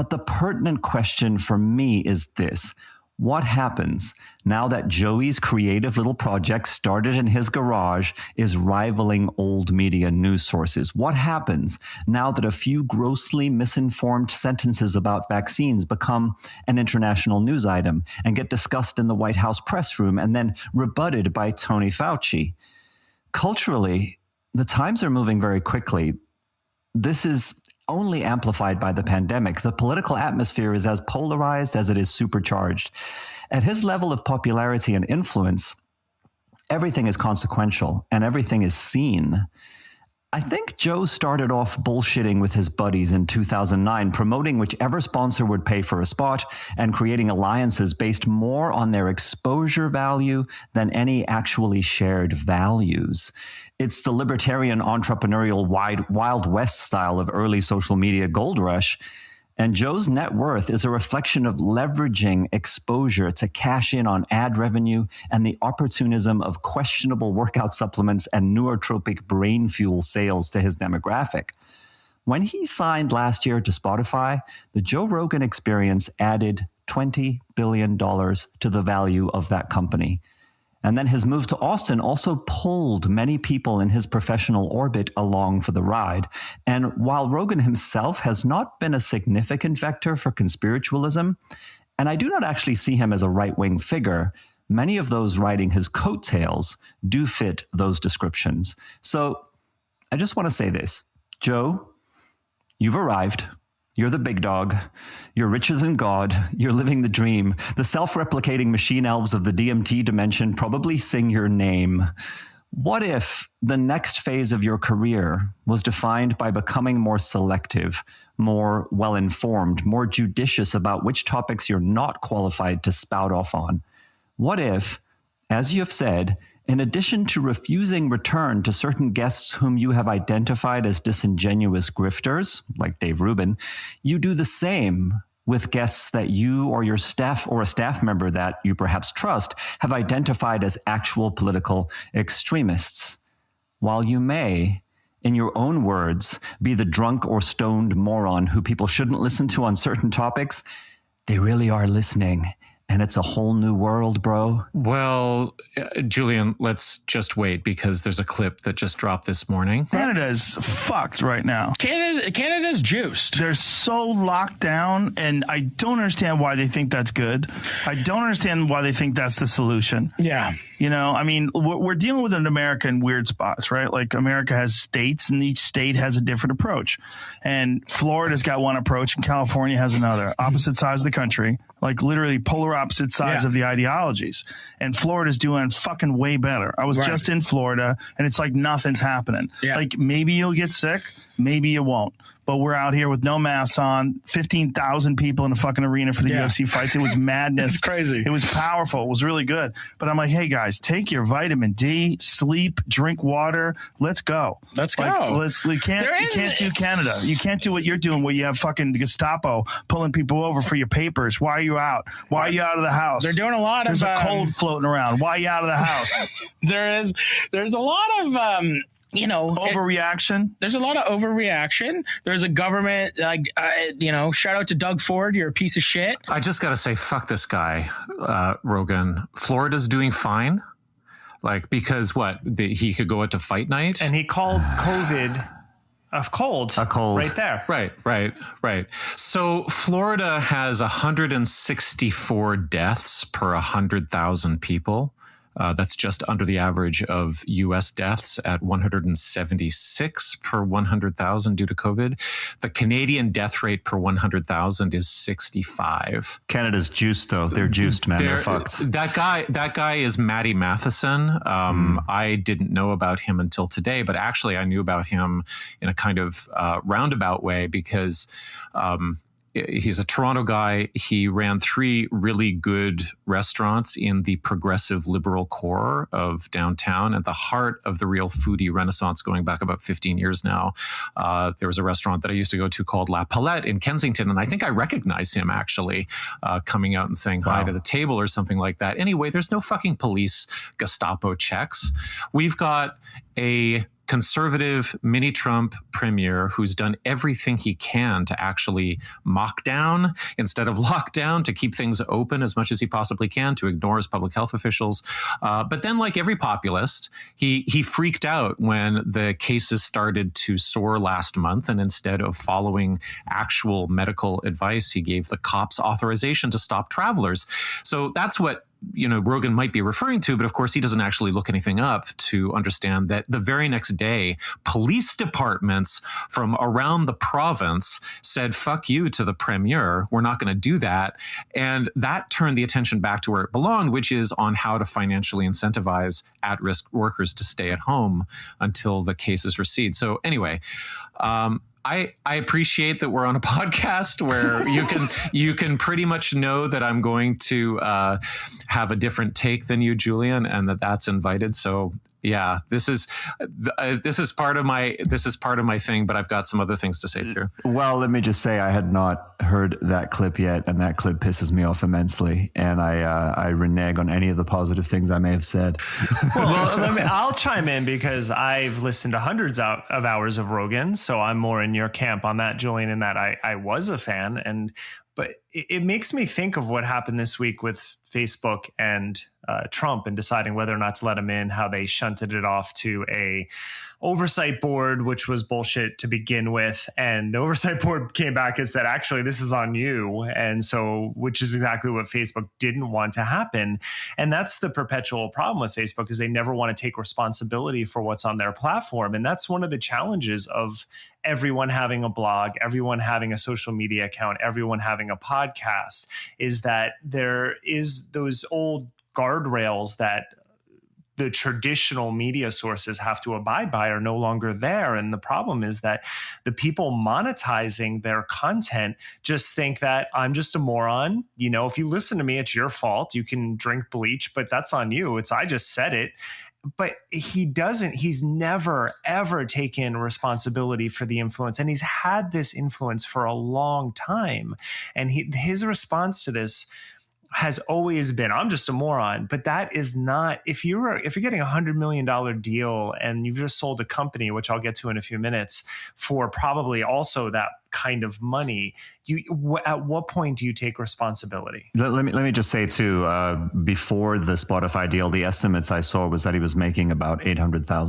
But the pertinent question for me is this. What happens now that Joey's creative little project started in his garage is rivaling old media news sources? What happens now that a few grossly misinformed sentences about vaccines become an international news item and get discussed in the White House press room and then rebutted by Tony Fauci? Culturally, the times are moving very quickly. This is only amplified by the pandemic. The political atmosphere is as polarized as it is supercharged. At his level of popularity and influence, everything is consequential and everything is seen. I think Joe started off bullshitting with his buddies in 2009, promoting whichever sponsor would pay for a spot and creating alliances based more on their exposure value than any actually shared values. It's the libertarian entrepreneurial Wild West style of early social media gold rush. And Joe's net worth is a reflection of leveraging exposure to cash in on ad revenue and the opportunism of questionable workout supplements and nootropic brain fuel sales to his demographic. When he signed last year to Spotify, the Joe Rogan Experience added $20 billion to the value of that company. And then his move to Austin also pulled many people in his professional orbit along for the ride. And while Rogan himself has not been a significant vector for conspiritualism, and I do not actually see him as a right-wing figure, many of those riding his coattails do fit those descriptions. So I just want to say this. Joe, you've arrived. You're the big dog. You're richer than God. You're living the dream. The self-replicating machine elves of the DMT dimension probably sing your name. What if the next phase of your career was defined by becoming more selective, more well-informed, more judicious about which topics you're not qualified to spout off on? What if, as you have said, in addition to refusing return to certain guests whom you have identified as disingenuous grifters, like Dave Rubin, you do the same with guests that you or your staff or a staff member that you perhaps trust have identified as actual political extremists? While you may, in your own words, be the drunk or stoned moron who people shouldn't listen to on certain topics, they really are listening. And it's a whole new world, bro. Well, Julian, let's just wait because there's a clip that just dropped this morning. Canada's fucked right now. Canada's juiced. They're so locked down, and I don't understand why they think that's good. I don't understand why they think that's the solution. Yeah. You know, I mean, we're dealing with an America in weird spots, right? Like America has states, and each state has a different approach. And Florida's got one approach, and California has another. Opposite sides of the country, like literally polar opposite sides of the ideologies. And Florida's doing fucking way better. I was just in Florida, and it's like nothing's happening. Yeah. Like maybe you'll get sick, maybe you won't. But we're out here with no masks on, 15,000 people in a fucking arena for the UFC fights. It was madness. It's crazy. It was powerful. It was really good. But I'm like, hey, guys, take your vitamin D, sleep, drink water. Let's go. Let's go. You can't do Canada. You can't do what you're doing where you have fucking Gestapo pulling people over for your papers. Why are you out? Why are you out of the house? They're doing a lot There's of... a cold floating around. Why are you out of the house? There's a lot of... overreaction. There's a lot of overreaction. There's a government, shout out to Doug Ford. You're a piece of shit. I just got to say, fuck this guy, Rogan. Florida's doing fine. Like, because he could go out to fight night. And he called COVID a cold. Right there. Right. So Florida has 164 deaths per 100,000 people. That's just under the average of U.S. deaths at 176 per 100,000 due to COVID. The Canadian death rate per 100,000 is 65. Canada's juiced, though. They're juiced, man. They're fucked. That guy is Matty Matheson. I didn't know about him until today, but actually I knew about him in a kind of roundabout way because he's a Toronto guy. He ran 3 really good restaurants in the progressive liberal core of downtown, at the heart of the real foodie renaissance going back about 15 years now. There was a restaurant that I used to go to called La Palette in Kensington, and I think I recognize him actually coming out and saying hi to the table or something like that. Anyway, there's no fucking police Gestapo checks. We've got a conservative mini Trump premier who's done everything he can to actually mock down instead of lock down, to keep things open as much as he possibly can, to ignore his public health officials. But then, like every populist, he freaked out when the cases started to soar last month. And instead of following actual medical advice, he gave the cops authorization to stop travelers. So that's what Rogan might be referring to, but of course he doesn't actually look anything up to understand that the very next day, police departments from around the province said, fuck you to the premier. We're not going to do that. And that turned the attention back to where it belonged, which is on how to financially incentivize at-risk workers to stay at home until the cases recede. So anyway, I appreciate that we're on a podcast where you can pretty much know that I'm going to have a different take than you, Julian, and that's invited. So yeah, this is part of my thing, but I've got some other things to say too. Well, let me just say I had not heard that clip yet, and that clip pisses me off immensely, and I renege on any of the positive things I may have said. Well, I'll chime in because I've listened to hundreds of hours of Rogan, so I'm more in your camp on that, Julian, in that I was a fan, but it makes me think of what happened this week with Facebook and Trump and deciding whether or not to let him in, how they shunted it off to a oversight board, which was bullshit to begin with. And the oversight board came back and said, actually, this is on you. And so, which is exactly what Facebook didn't want to happen. And that's the perpetual problem with Facebook, is they never want to take responsibility for what's on their platform. And that's one of the challenges of everyone having a blog, everyone having a social media account, everyone having a podcast, is that there is those old guardrails that the traditional media sources have to abide by are no longer there. And the problem is that the people monetizing their content just think that I'm just a moron. If you listen to me, it's your fault. You can drink bleach, but that's on you. I just said it. But he's never, ever taken responsibility for the influence. And he's had this influence for a long time. And his response to this has always been, I'm just a moron. But that is not, if you're getting $100 million deal and you've just sold a company, which I'll get to in a few minutes, for probably also that kind of money, at what point do you take responsibility? Let me just say too, before the Spotify deal, the estimates I saw was that he was making about $800,000